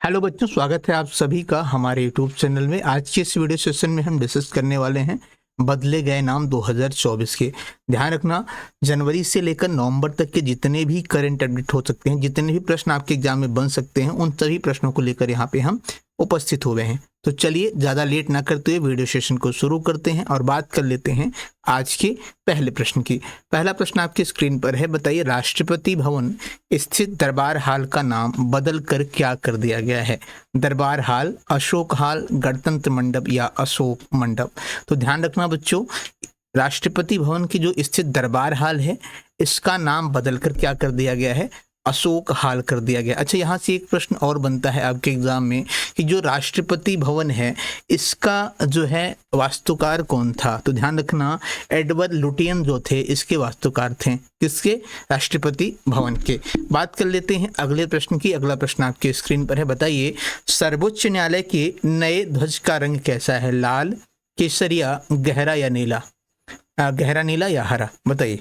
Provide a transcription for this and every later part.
Hello बच्चों, स्वागत है आप सभी का हमारे यूट्यूब चैनल में। आज के इस वीडियो सेशन में हम डिस्कस करने वाले हैं बदले गए नाम 2024 के। ध्यान रखना, जनवरी से लेकर नवंबर तक के जितने भी करंट अपडेट हो सकते हैं, जितने भी प्रश्न आपके एग्जाम में बन सकते हैं, उन सभी प्रश्नों को लेकर यहाँ पे हम उपस्थित हुए हैं। तो चलिए ज़्यादा लेट ना करते हुए वीडियो सेशन को शुरू करते हैं और बात कर लेते हैं आज के पहले प्रश्न की। पहला प्रश्न आपकी स्क्रीन पर है। बताइए, राष्ट्रपति भवन स्थित दरबार हाल का नाम बदल कर क्या कर दिया गया है? दरबार हाल, अशोक हाल, गणतंत्र मंडप या अशोक मंडप? तो ध्यान रखना बच्चों, राष्ट्रपति भवन की जो स्थित दरबार हाल है, इसका नाम बदलकर क्या कर दिया गया है? अशोक हाल कर दिया गया। अच्छा, यहाँ से एक प्रश्न और बनता है आपके एग्जाम में कि जो राष्ट्रपति भवन है, इसका जो है वास्तुकार कौन था? तो ध्यान रखना, एडवर्ड लुटियन जो थे, इसके वास्तुकार थे। किसके? राष्ट्रपति भवन के। बात कर लेते हैं अगले प्रश्न की। अगला प्रश्न आपके स्क्रीन पर है। बताइए, सर्वोच्च न्यायालय के नए ध्वज का रंग कैसा है? लाल, केसरिया, गहरा या नीला? गहरा नीला या हरा? बताइए।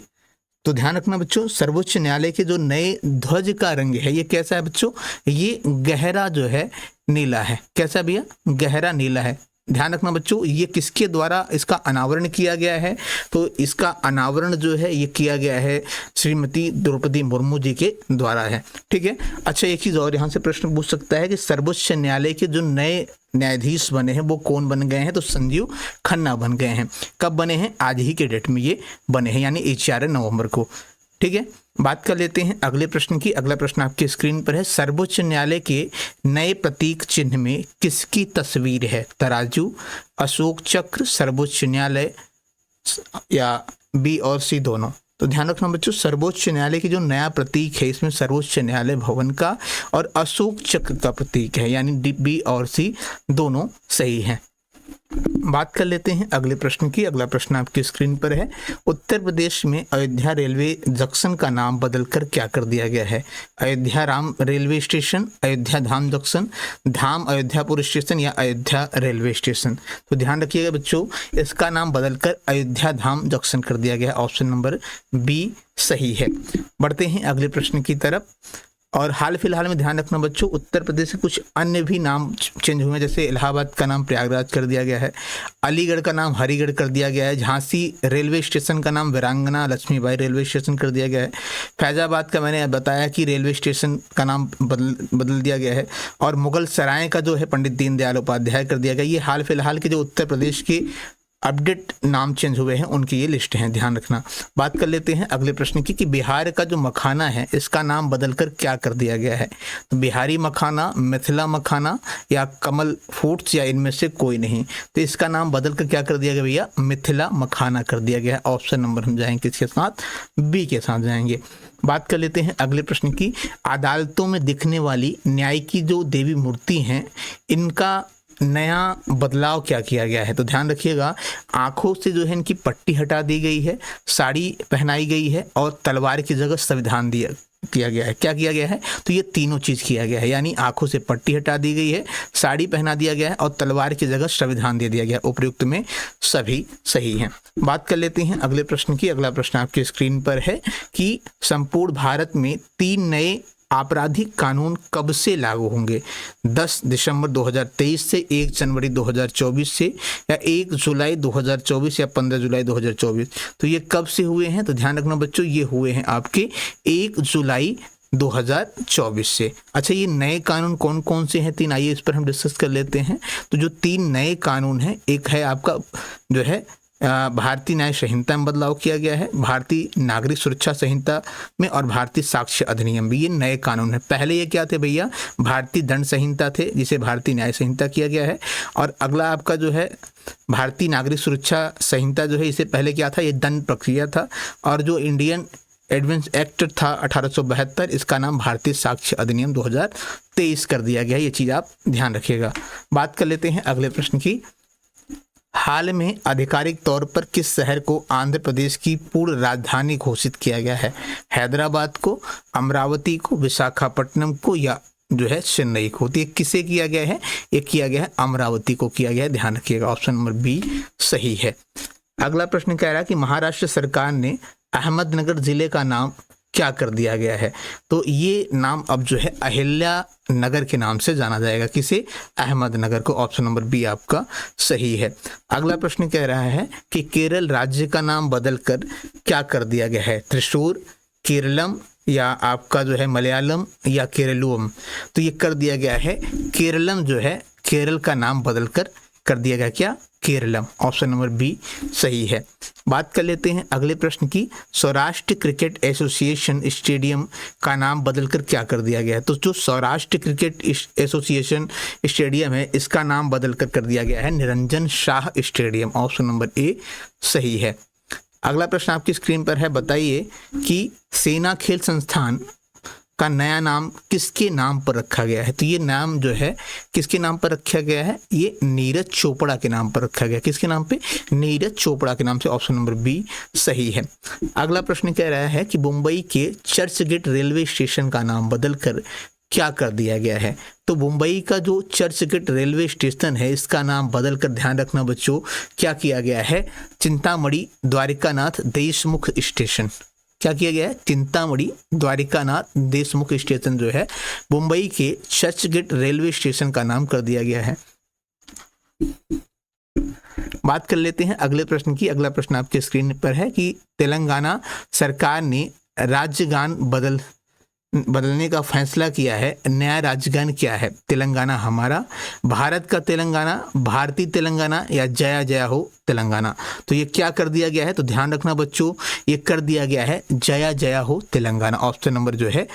तो ध्यान रखना बच्चों, सर्वोच्च न्यायालय के जो नए ध्वज का रंग है, ये कैसा है बच्चों? ये गहरा जो है नीला है। कैसा भैया? गहरा नीला है। ध्यान रखना बच्चों, ये किसके द्वारा इसका अनावरण किया गया है? तो इसका अनावरण जो है ये किया गया है श्रीमती द्रौपदी मुर्मू जी के द्वारा है। ठीक है। अच्छा, एक चीज़ और यहाँ से प्रश्न पूछ सकता है कि सर्वोच्च न्यायालय के जो नए न्यायाधीश बने हैं वो कौन बन गए हैं? तो संजीव खन्ना बन गए हैं। कब बने हैं? आज ही के डेट में ये बने हैं, यानी 11 नवंबर को। ठीक है। बात कर लेते हैं अगले प्रश्न की। अगला प्रश्न आपके स्क्रीन पर है। सर्वोच्च न्यायालय के नए प्रतीक चिन्ह में किसकी तस्वीर है? तराजू, अशोक चक्र, सर्वोच्च न्यायालय या बी और सी दोनों? तो ध्यान रखना बच्चों, सर्वोच्च न्यायालय की जो नया प्रतीक है, इसमें सर्वोच्च न्यायालय भवन का और अशोक चक्र का प्रतीक है, यानी डी, बी और सी दोनों सही हैं। बात कर लेते हैं अगले प्रश्न की। अगला प्रश्न आपकी स्क्रीन पर है। उत्तर प्रदेश में अयोध्या रेलवे जंक्शन का नाम बदलकर क्या कर दिया गया है? अयोध्या राम रेलवे स्टेशन, अयोध्या धाम जंक्शन, धाम अयोध्यापुर स्टेशन या अयोध्या रेलवे स्टेशन? तो ध्यान रखिएगा बच्चों, इसका नाम बदलकर अयोध्या धाम जंक्शन कर दिया गया। ऑप्शन नंबर बी सही है। बढ़ते हैं अगले प्रश्न की तरफ। और हाल फिलहाल में ध्यान रखना बच्चों, उत्तर प्रदेश से कुछ अन्य भी नाम चेंज हुए हैं। जैसे इलाहाबाद का नाम प्रयागराज कर दिया गया है, अलीगढ़ का नाम हरिगढ़ कर दिया गया है, झांसी रेलवे स्टेशन का नाम वीरांगना लक्ष्मीबाई रेलवे स्टेशन कर दिया गया है, फैजाबाद का मैंने बताया कि रेलवे स्टेशन का नाम बदल दिया गया है, और मुगल सराय का जो है पंडित दीनदयाल उपाध्याय कर दिया गया। ये हाल फिलहाल के जो उत्तर प्रदेश के अपडेट नाम चेंज हुए हैं उनकी ये लिस्ट है, ध्यान रखना। बात कर लेते हैं अगले प्रश्न की कि बिहार का जो मखाना है, इसका नाम बदलकर क्या कर दिया गया है? तो बिहारी मखाना, मिथिला मखाना या कमल फूड्स या इनमें से कोई नहीं? तो इसका नाम बदलकर क्या कर दिया गया भैया? मिथिला मखाना कर दिया गया है। ऑप्शन नंबर हम जाएंगे किसके साथ? बी के साथ जाएंगे। बात कर लेते हैं अगले प्रश्न की। अदालतों में दिखने वाली न्याय की जो देवी मूर्ति हैं, इनका नया बदलाव क्या किया गया है? तो ध्यान रखिएगा, आंखों से जो है इनकी पट्टी हटा दी गई है, साड़ी पहनाई गई है और तलवार की जगह संविधान किया गया है। क्या किया गया है? तो ये तीनों चीज़ किया गया है, यानी आंखों से पट्टी हटा दी गई है, साड़ी पहना दिया गया है और तलवार की जगह संविधान दे दिया गया। उपयुक्त में सभी सही हैं। बात कर लेते हैं अगले प्रश्न की। अगला प्रश्न आपकी स्क्रीन पर है कि संपूर्ण भारत में 3 नए आपराधिक कानून कब से लागू होंगे? 10 दिसंबर 2023 से, 1 जनवरी 2024 से, या 1 जुलाई 2024 या 15 जुलाई 2024? तो ये कब से हुए हैं? तो ध्यान रखना बच्चों, ये हुए हैं आपके 1 जुलाई 2024 से। अच्छा, ये नए कानून कौन कौन से हैं? 3, आइए इस पर हम डिस्कस कर लेते हैं। तो जो 3 नए कानून हैं, एक है आपका जो है भारतीय न्याय संहिता में बदलाव किया गया है, भारतीय नागरिक सुरक्षा संहिता में, और भारतीय साक्ष्य अधिनियम भी, ये नए कानून है। पहले ये क्या थे भैया? भारतीय दंड संहिता थे, जिसे भारतीय न्याय संहिता किया गया है। और अगला आपका जो है भारतीय नागरिक सुरक्षा संहिता जो है, इसे पहले क्या था? ये दंड प्रक्रिया था। और जो इंडियन एडवेंस एक्ट था 1872, इसका नाम भारतीय साक्ष्य अधिनियम 2023 कर दिया गया है। ये चीज़ आप ध्यान रखिएगा। बात कर लेते हैं अगले प्रश्न की। हाल में आधिकारिक तौर पर किस शहर को आंध्र प्रदेश की पूर्ण राजधानी घोषित किया गया है? हैदराबाद को, अमरावती को, विशाखापट्टनम को या जो है चेन्नई को? तो ये किसे किया गया है? ये किया गया है अमरावती को किया गया है, ध्यान रखिएगा। ऑप्शन नंबर बी सही है। अगला प्रश्न कह रहा है कि महाराष्ट्र सरकार ने अहमदनगर जिले का नाम क्या कर दिया गया है? तो ये नाम अब जो है अहिल्या नगर के नाम से जाना जाएगा। किसे? अहमदनगर को। ऑप्शन नंबर बी आपका सही है। अगला प्रश्न कह रहा है कि केरल राज्य का नाम बदलकर क्या कर दिया गया है? त्रिशूर, केरलम या आपका जो है मलयालम या केरलुम। तो ये कर दिया गया है केरलम, जो है केरल का नाम बदलकर कर दिया गया क्या? केरलम। ऑप्शन नंबर बी सही है। बात कर लेते हैं अगले प्रश्न की। सौराष्ट्र क्रिकेट एसोसिएशन स्टेडियम का नाम बदलकर क्या कर दिया गया है? तो जो सौराष्ट्र क्रिकेट एसोसिएशन स्टेडियम है, इसका नाम बदलकर कर दिया गया है Niranjan Shah stadium. Option number A सही है। अगला प्रश्न आपकी स्क्रीन पर है। बताइए कि सेना खेल संस्थान का नया नाम किसके नाम पर रखा गया है? तो ये नाम जो है किसके नाम पर रखा गया है? ये नीरज चोपड़ा के नाम पर रखा गया। किसके नाम पे? नीरज चोपड़ा के नाम से। ऑप्शन नंबर बी सही है। अगला प्रश्न कह रहा है कि मुंबई के चर्चगेट रेलवे स्टेशन का नाम बदलकर क्या कर दिया गया है? तो मुंबई का जो चर्चगेट रेलवे स्टेशन है, इसका नाम बदलकर, ध्यान रखना बच्चों, क्या किया गया है? चिंतामणि द्वारिकानाथ देशमुख स्टेशन। क्या किया गया है? चिंतामणि द्वारिकानाथ देशमुख स्टेशन जो है मुंबई के चर्चगेट रेलवे स्टेशन का नाम कर दिया गया है। बात कर लेते हैं अगले प्रश्न की। अगला प्रश्न आपके स्क्रीन पर है कि तेलंगाना सरकार ने राज्यगान बदलने का फैसला किया है। नया राज्यगान क्या है? तेलंगाना हमारा, भारत का तेलंगाना, भारतीय तेलंगाना या जया जया हो तेलंगाना। तो ये क्या कर दिया गया है? तो ध्यान रखना बच्चों, ये कर दिया गया है जया जया हो तेलंगाना। ऑप्शन नंबर जो है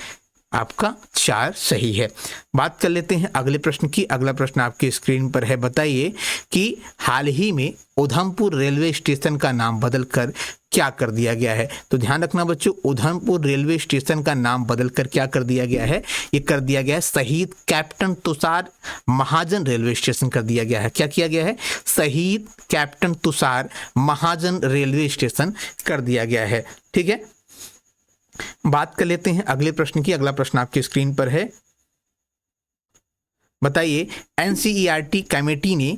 आपका 4 सही है। बात कर लेते हैं अगले प्रश्न की। अगला प्रश्न आपकी स्क्रीन पर है। बताइए कि हाल ही में उधमपुर रेलवे स्टेशन का नाम बदलकर क्या कर दिया गया है? तो ध्यान रखना बच्चों, उधमपुर रेलवे स्टेशन का नाम बदलकर क्या कर दिया गया है? ये कर दिया गया है शहीद कैप्टन तुषार महाजन रेलवे स्टेशन कर दिया गया है। क्या किया गया है? शहीद कैप्टन तुषार महाजन रेलवे स्टेशन कर दिया गया है। ठीक है। बात कर लेते हैं अगले प्रश्न की। अगला प्रश्न आपकी स्क्रीन पर है। बताइए एनसीईआरटी कमेटी ने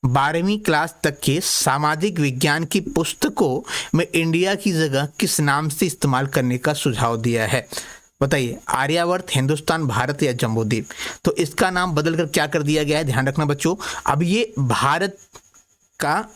12वीं क्लास तक के सामाजिक विज्ञान की पुस्तकों में इंडिया की जगह किस नाम से इस्तेमाल करने का सुझाव दिया है? बताइए आर्यावर्त, हिंदुस्तान, भारत या जम्बूद्वीप। तो इसका नाम बदलकर क्या कर दिया गया है? ध्यान रखना बच्चों, अब ये भारत का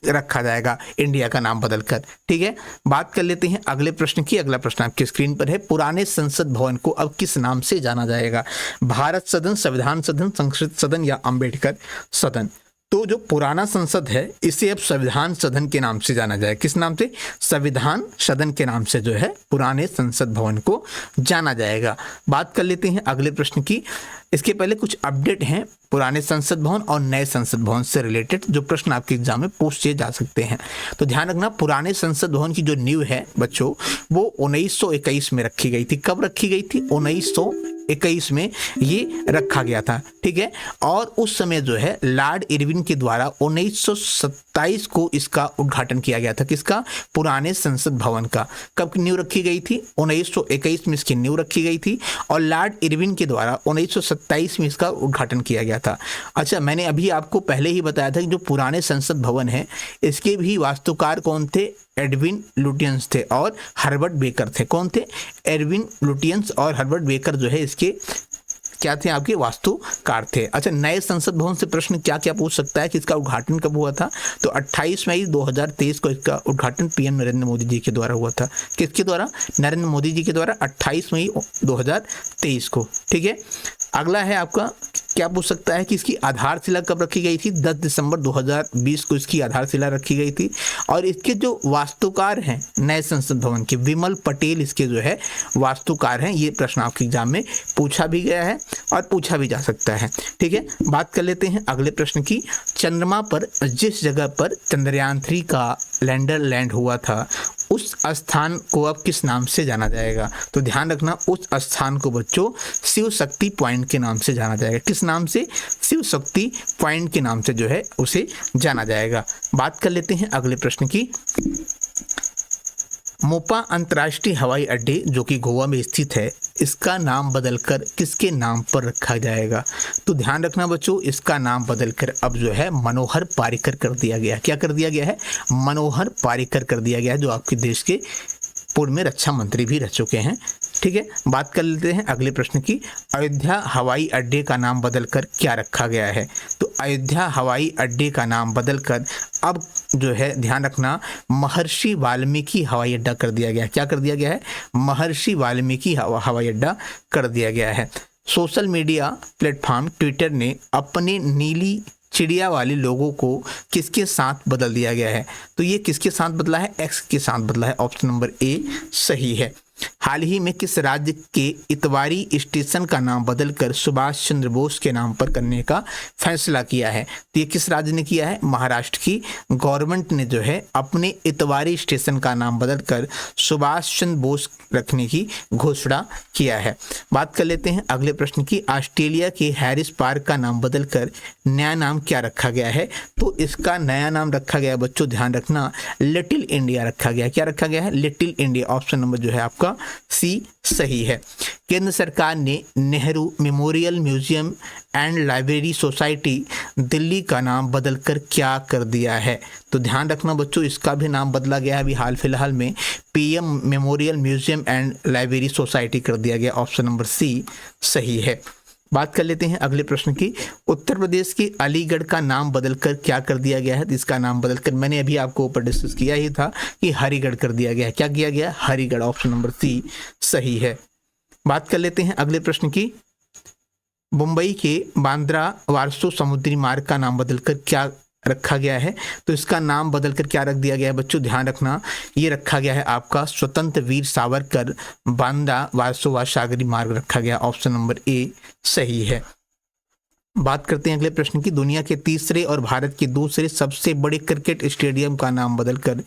रखा जाएगा, इंडिया का नाम बदलकर। ठीक है। बात कर लेते हैं अगले प्रश्न की। अगला प्रश्न आपकी स्क्रीन पर है। पुराने संसद भवन को अब किस नाम से जाना जाएगा? भारत सदन, संविधान सदन, संसद सदन या अंबेडकर सदन। तो जो पुराना संसद है, इसे अब संविधान सदन के नाम से जाना जाएगा। किस नाम से? संविधान सदन के नाम से जो है पुराने संसद भवन को जाना जाएगा। बात कर लेते हैं अगले प्रश्न की। इसके पहले कुछ अपडेट हैं पुराने संसद भवन और नए संसद भवन से रिलेटेड, जो प्रश्न आपके एग्जाम में पूछे जा सकते हैं। तो ध्यान रखना, पुराने संसद भवन की जो नींव है बच्चों, वो 1921 में रखी गई थी। कब रखी गई थी? 1921 में ये रखा गया था। ठीक है। और उस समय जो है लॉर्ड इरविन के द्वारा 1927 को इसका उद्घाटन किया गया था। किसका? पुराने संसद भवन का। कब नींव रखी गई थी? 1921 में इसकी नींव रखी गई थी और लॉर्ड इरविन के द्वारा 1927 में इसका उद्घाटन किया गया था। अच्छा, मैंने अभी आपको पहले ही बताया था कि जो पुराने संसद भवन है, इसके भी वास्तुकार कौन थे? एडविन लुटियंस थे और हर्बर्ट बेकर थे। कौन थे? एडविन लुटियंस और हर्बर्ट बेकर जो है इसके क्या थे? आपके वास्तुकार थे। अच्छा, नए संसद भवन से प्रश्न क्या क्या पूछ सकता है कि इसका उद्घाटन कब हुआ था? तो 28 मई 2023 को इसका उद्घाटन पीएम नरेंद्र मोदी जी के द्वारा हुआ था। किसके द्वारा? नरेंद्र मोदी जी के द्वारा 28 मई 2023 को। ठीक है। अगला है आपका, क्या पूछ सकता है कि इसकी आधारशिला कब रखी गई थी? 10 दिसंबर 2020 को इसकी आधारशिला रखी गई थी। और इसके जो वास्तुकार हैं नए संसद भवन के, विमल पटेल इसके जो है वास्तुकार हैं। ये प्रश्न आपके एग्जाम में पूछा भी गया है और पूछा भी जा सकता है। ठीक है। बात कर लेते हैं अगले प्रश्न की। चंद्रमा पर जिस जगह पर चंद्रयान 3 का लैंडर लैंड हुआ था, उस स्थान को अब किस नाम से जाना जाएगा? तो ध्यान रखना, उस स्थान को बच्चों शिव शक्ति पॉइंट के नाम से जाना जाएगा। किस नाम से? शिव शक्ति पॉइंट के नाम से जो है उसे जाना जाएगा। बात कर लेते हैं अगले प्रश्न की। मोपा अंतर्राष्ट्रीय हवाई अड्डे जो कि गोवा में स्थित है, इसका नाम बदलकर किसके नाम पर रखा जाएगा? तो ध्यान रखना बच्चों, इसका नाम बदलकर अब जो है मनोहर पारिकर कर दिया गया। क्या कर दिया गया है? मनोहर पारिकर कर दिया गया है, जो आपके देश के पूर्व में रक्षा मंत्री भी रह चुके हैं। ठीक है, बात कर लेते हैं अगले प्रश्न की। अयोध्या हवाई अड्डे का नाम बदलकर क्या रखा गया है? तो अयोध्या हवाई अड्डे का नाम बदलकर अब जो है ध्यान रखना महर्षि वाल्मीकि हवाई अड्डा कर दिया गया। क्या कर दिया गया है? महर्षि वाल्मीकि हवाई अड्डा कर दिया गया है। सोशल मीडिया प्लेटफॉर्म ट्विटर ने अपने नीली चिड़िया वाले लोगों को किसके साथ बदल दिया गया है? तो ये किसके साथ बदला है? एक्स के साथ बदला है। ऑप्शन नंबर ए सही है। हाल ही में किस राज्य के इतवारी स्टेशन का नाम बदलकर सुभाष चंद्र बोस के नाम पर करने का फैसला किया है? तो ये किस राज्य ने किया है? महाराष्ट्र की गवर्नमेंट ने जो है अपने इतवारी स्टेशन का नाम बदलकर सुभाष चंद्र बोस रखने की घोषणा किया है। बात कर लेते हैं अगले प्रश्न की। ऑस्ट्रेलिया के हैरिस पार्क का नाम बदलकर नया नाम क्या रखा गया है? तो इसका नया नाम रखा गया बच्चों, ध्यान रखना, लिटिल इंडिया रखा गया। क्या रखा गया है? Little India. ऑप्शन नंबर जो है आपका सी सही है। केंद्र सरकार ने Nehru memorial museum and library society Delhi का नाम बदलकर क्या कर दिया है? तो ध्यान रखना बच्चों, इसका भी नाम बदला गया है अभी हाल फिलहाल में, PM memorial museum and library society कर दिया गया। ऑप्शन नंबर सी सही है। बात कर लेते हैं अगले प्रश्न की। उत्तर प्रदेश के अलीगढ़ का नाम बदलकर क्या कर दिया गया है? इसका नाम बदलकर मैंने अभी आपको ऊपर डिस्कस किया ही था कि हरिगढ़ कर दिया गया है। क्या किया गया? हरिगढ़। ऑप्शन नंबर सी सही है। बात कर लेते हैं अगले प्रश्न की। मुंबई के बांद्रा वारसो समुद्री मार्ग का नाम बदलकर क्या रखा गया है? तो इसका नाम बदलकर क्या रख दिया गया है बच्चों? ध्यान रखना, ये रखा गया है आपका स्वतंत्र वीर सावरकर बांद्रा वारसोवा सागरी मार्ग रखा गया। ऑप्शन नंबर ए सही है। बात करते हैं अगले प्रश्न की। दुनिया के तीसरे और भारत के दूसरे सबसे बड़े क्रिकेट स्टेडियम का नाम बदलकर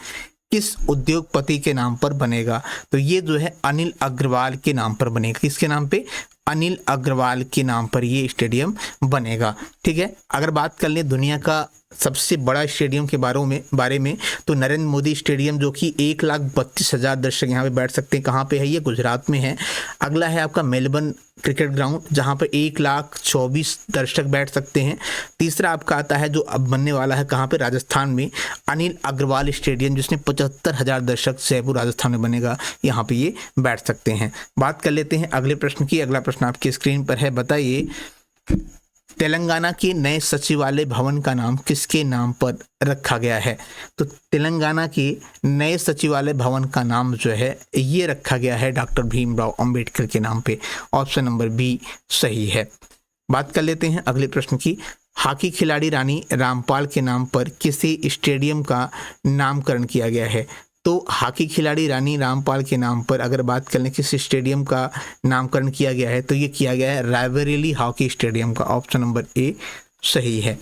किस उद्योगपति के नाम पर बनेगा? तो ये जो है अनिल अग्रवाल के नाम पर बनेगा। किसके नाम पे? अनिल अग्रवाल के नाम पर ये स्टेडियम बनेगा। ठीक है, अगर बात कर लें दुनिया का सबसे बड़ा स्टेडियम के बारे में तो नरेंद्र मोदी स्टेडियम, जो कि 1,32,000 दर्शक यहाँ पे बैठ सकते हैं। कहाँ पे है? ये गुजरात में है। अगला है आपका मेलबर्न क्रिकेट ग्राउंड, जहाँ पर 1,24,000 दर्शक बैठ सकते हैं। तीसरा आपका आता है जो अब बनने वाला है, कहाँ पे? राजस्थान में, अनिल अग्रवाल स्टेडियम, जिसमें 75,000 दर्शक जयपुर राजस्थान में बनेगा, यहाँ पे ये बैठ सकते हैं। बात कर लेते हैं अगले प्रश्न की। अगला प्रश्न आपकी स्क्रीन पर है। बताइए, तेलंगाना के नए सचिवालय भवन का नाम किसके नाम पर रखा गया है? तो तेलंगाना के नए सचिवालय भवन का नाम जो है ये रखा गया है डॉक्टर भीमराव अंबेडकर के नाम पे। ऑप्शन नंबर बी सही है। बात कर लेते हैं अगले प्रश्न की। हॉकी खिलाड़ी रानी रामपाल के नाम पर किसी स्टेडियम का नामकरण किया गया है? तो हॉकी खिलाड़ी रानी रामपाल के नाम पर अगर बात करें किस स्टेडियम का नामकरण किया गया है, तो ये किया गया है रायबरेली हॉकी स्टेडियम का। ऑप्शन नंबर ए सही है।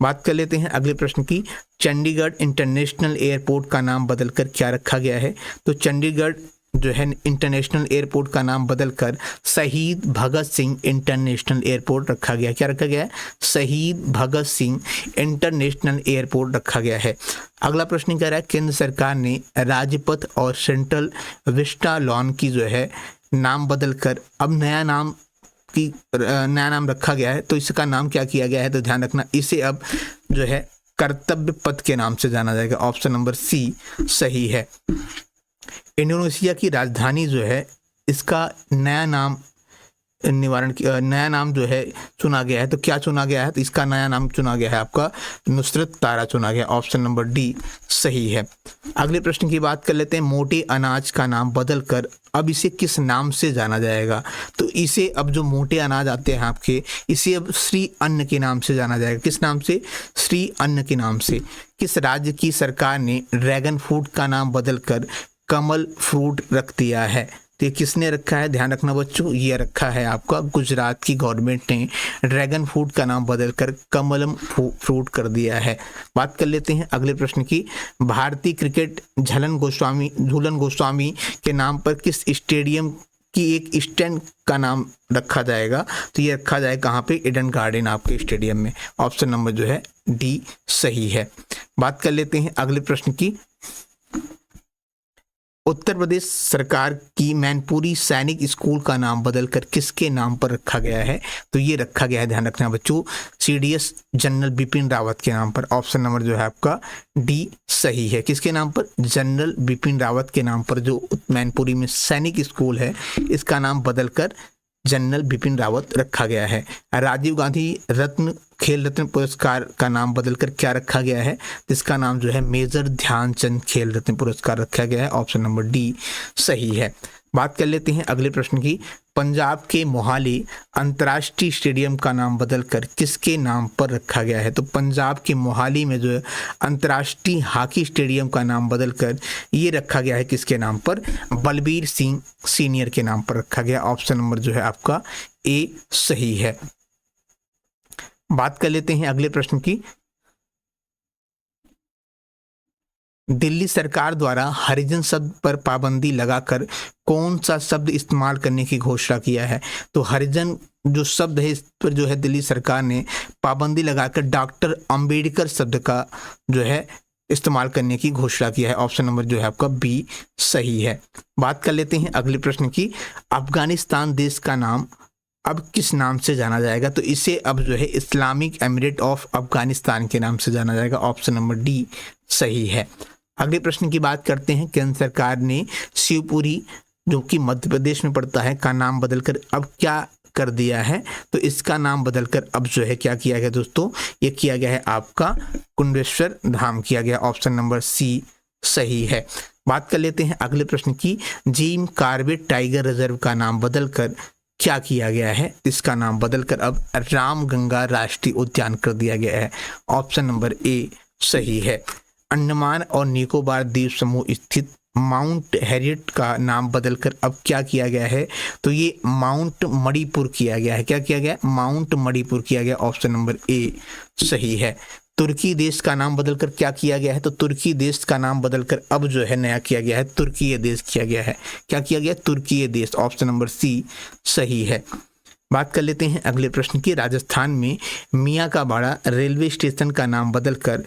बात कर लेते हैं अगले प्रश्न की। चंडीगढ़ इंटरनेशनल एयरपोर्ट का नाम बदलकर क्या रखा गया है? तो चंडीगढ़ जो है इंटरनेशनल एयरपोर्ट का नाम बदलकर शहीद भगत सिंह इंटरनेशनल एयरपोर्ट रखा गया। क्या रखा गया है? शहीद भगत सिंह इंटरनेशनल एयरपोर्ट रखा गया है। अगला प्रश्न कह रहा है, केंद्र सरकार ने राजपथ और सेंट्रल विस्टा लॉन की जो है नाम बदलकर अब नया नाम रखा गया है। तो इसका नाम क्या किया गया है? तो ध्यान रखना, इसे अब जो है कर्तव्य पथ के नाम से जाना जाएगा। ऑप्शन नंबर सी सही है। इंडोनेशिया की राजधानी जो है इसका नया नाम जो है चुना गया है। तो क्या चुना गया है? तो इसका नया नाम चुना गया है आपका नुसरत तारा चुना गया। ऑप्शन नंबर डी सही है। अगले प्रश्न की बात कर लेते हैं। मोटे अनाज का नाम बदलकर अब इसे किस नाम से जाना जाएगा? तो इसे अब जो मोटे अनाज आते हैं आपके, इसे अब श्री अन्न के नाम से जाना जाएगा। किस नाम से? श्री अन्न के नाम से। किस राज्य की सरकार ने ड्रैगन फ्रूट का नाम बदलकर कमल फ्रूट रख दिया है? तो ये किसने रखा है? ध्यान रखना बच्चों, ये रखा है आपका गुजरात की गवर्नमेंट ने ड्रैगन फ्रूट का नाम बदलकर कमलम फ्रूट कर दिया है। बात कर लेते हैं अगले प्रश्न की। भारतीय क्रिकेट झूलन गोस्वामी के नाम पर किस स्टेडियम की एक स्टैंड का नाम रखा जाएगा? तो ये रखा जाएगा कहाँ पे? ईडन गार्डन आपके स्टेडियम में। ऑप्शन नंबर जो है डी सही है। बात कर लेते हैं अगले प्रश्न की। उत्तर प्रदेश सरकार की मैनपुरी सैनिक स्कूल का नाम बदलकर किसके नाम पर रखा गया है? तो ये रखा गया है, ध्यान रखना बच्चों, CDS जनरल बिपिन रावत के नाम पर। ऑप्शन नंबर जो है आपका डी सही है। किसके नाम पर? जनरल बिपिन रावत के नाम पर जो मैनपुरी में सैनिक स्कूल है, इसका नाम बदलकर जनरल बिपिन रावत रखा गया है। राजीव गांधी रत्न खेल रत्न पुरस्कार का नाम बदलकर क्या रखा गया है? जिसका नाम जो है मेजर ध्यानचंद खेल रत्न पुरस्कार रखा गया है। ऑप्शन नंबर डी सही है। बात कर लेते हैं अगले प्रश्न की। पंजाब के मोहाली अंतर्राष्ट्रीय स्टेडियम का नाम बदलकर किसके नाम पर रखा गया है? तो पंजाब के मोहाली में जो है अंतर्राष्ट्रीय हॉकी स्टेडियम का नाम बदलकर ये रखा गया है किसके नाम पर? बलबीर सिंह सीनियर के नाम पर रखा गया। ऑप्शन नंबर जो है आपका ए सही है। बात कर लेते हैं अगले प्रश्न की। दिल्ली सरकार द्वारा हरिजन शब्द पर पाबंदी लगाकर कौन सा शब्द इस्तेमाल करने की घोषणा किया है? तो हरिजन जो शब्द है, इस पर जो है दिल्ली सरकार ने पाबंदी लगाकर डॉक्टर अंबेडकर शब्द का जो है इस्तेमाल करने की घोषणा किया है। ऑप्शन नंबर जो है आपका बी सही है। बात कर लेते हैं अगले प्रश्न की। अफगानिस्तान देश का नाम अब किस नाम से जाना जाएगा? तो इसे अब जो है इस्लामिक एमिरेट ऑफ अफगानिस्तान के नाम से जाना जाएगा। ऑप्शन नंबर डी सही है। अगले प्रश्न की बात करते हैं। केंद्र सरकार ने शिवपुरी, जो कि मध्य प्रदेश में पड़ता है, का नाम बदलकर अब क्या कर दिया है? तो इसका नाम बदलकर अब जो है क्या किया गया दोस्तों? ये किया गया है आपका कुंडेश्वर धाम किया गया। ऑप्शन नंबर सी सही है। बात कर लेते हैं अगले प्रश्न की। जिम कॉर्बेट टाइगर रिजर्व का नाम बदलकर क्या किया गया है? इसका नाम बदलकर अब रामगंगा राष्ट्रीय उद्यान कर दिया गया है। ऑप्शन नंबर ए सही है। अंडमान और निकोबार द्वीप समूह स्थित माउंट हैरियट का नाम बदलकर अब क्या किया गया है? तो ये माउंट मणिपुर किया गया है। क्या किया गया? माउंट मणिपुर किया गया। ऑप्शन नंबर ए सही है। तुर्की देश का नाम बदलकर क्या किया गया है? तो तुर्की देश का नाम बदलकर अब जो है नया किया गया है, तुर्कीय देश किया गया है। क्या किया गया? तुर्कीय देश। ऑप्शन नंबर सी सही है। बात कर लेते हैं अगले प्रश्न की। राजस्थान में मियाँ का बाड़ा रेलवे स्टेशन का नाम बदलकर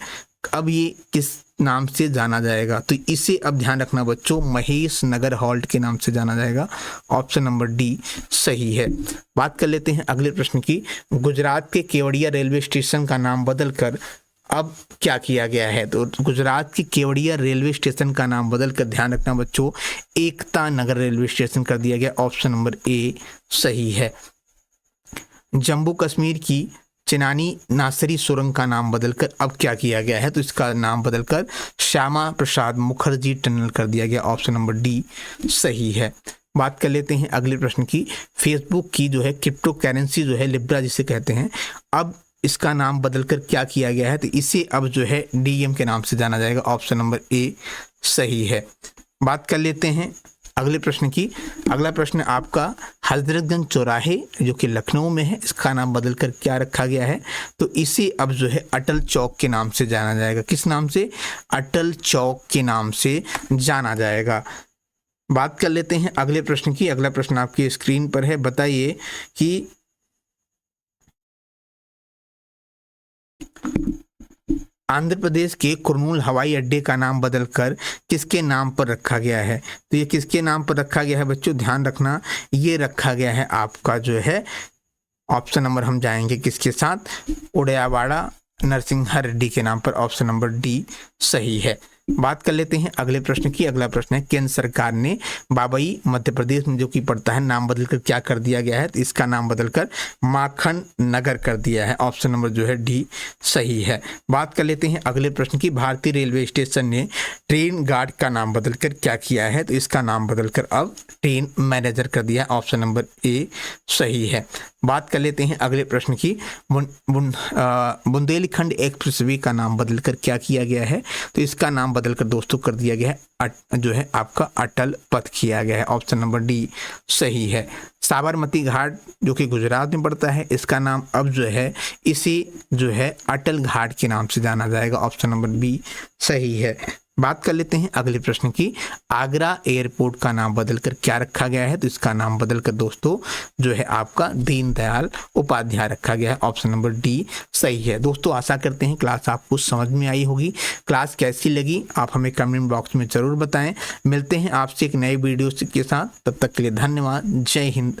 अब ये किस नाम से जाना जाएगा? तो इसे अब ध्यान रखना बच्चों, महेश नगर हॉल्ट के नाम से जाना जाएगा। ऑप्शन नंबर डी सही है। बात कर लेते हैं अगले प्रश्न की। गुजरात के केवड़िया रेलवे स्टेशन का नाम बदलकर अब क्या किया गया है? तो गुजरात के केवड़िया रेलवे स्टेशन का नाम बदलकर ध्यान रखना बच्चों, एकता नगर रेलवे स्टेशन कर दिया गया। ऑप्शन नंबर ए सही है। जम्मू कश्मीर की चिनानी नासरी सुरंग का नाम बदलकर अब क्या किया गया है? तो इसका नाम बदलकर श्यामा प्रसाद मुखर्जी टनल कर दिया गया। ऑप्शन नंबर डी सही है। बात कर लेते हैं अगले प्रश्न की। फेसबुक की जो है क्रिप्टो करेंसी जो है लिब्रा जिसे कहते हैं, अब इसका नाम बदलकर क्या किया गया है? तो इसे अब जो है डीएम के नाम से जाना जाएगा। ऑप्शन नंबर ए सही है। बात कर लेते हैं अगले प्रश्न की। अगला प्रश्न आपका, हजरतगंज चौराहे जो कि लखनऊ में है, इसका नाम बदलकर क्या रखा गया है? तो इसे अब जो है अटल चौक के नाम से जाना जाएगा। किस नाम से? अटल चौक के नाम से जाना जाएगा। बात कर लेते हैं अगले प्रश्न की। अगला प्रश्न आपकी स्क्रीन पर है। बताइए कि आंध्र प्रदेश के कुरनूल हवाई अड्डे का नाम बदलकर किसके नाम पर रखा गया है? तो ये किसके नाम पर रखा गया है बच्चों? ध्यान रखना, ये रखा गया है आपका जो है ऑप्शन नंबर हम जाएंगे किसके साथ? उदयवाड़ा नरसिंहा रेड्डी के नाम पर। ऑप्शन नंबर डी सही है। बात कर लेते हैं अगले प्रश्न की। अगला प्रश्न है, केंद्र सरकार ने बाबई मध्य प्रदेश में जो कि पड़ता है, नाम बदलकर क्या कर दिया गया है? तो इसका नाम बदलकर माखन नगर कर दिया है। ऑप्शन नंबर जो है डी सही है। बात कर लेते हैं अगले प्रश्न की। भारतीय रेलवे स्टेशन ने ट्रेन गार्ड का नाम बदलकर क्या किया है? तो इसका नाम बदलकर अब ट्रेन मैनेजर कर दिया है। ऑप्शन नंबर ए सही है। बात कर लेते हैं अगले प्रश्न की। बुंदेलखंड एक्सप्रेसवे का नाम बदलकर क्या किया गया है? तो इसका नाम बदलकर दोस्तों कर दिया गया है जो है आपका अटल पथ किया गया है। ऑप्शन नंबर डी सही है। साबरमती घाट जो कि गुजरात में पड़ता है, इसका नाम अब जो है इसी जो है अटल घाट के नाम से जाना जाएगा। ऑप्शन नंबर बी सही है। बात कर लेते हैं अगले प्रश्न की। आगरा एयरपोर्ट का नाम बदलकर क्या रखा गया है? तो इसका नाम बदलकर दोस्तों जो है आपका दीनदयाल उपाध्याय रखा गया है। ऑप्शन नंबर डी सही है। दोस्तों आशा करते हैं क्लास आपको समझ में आई होगी। क्लास कैसी लगी आप हमें कमेंट बॉक्स में ज़रूर बताएं। मिलते हैं आपसे एक नए वीडियो के साथ, तब तक के लिए धन्यवाद। जय हिंद।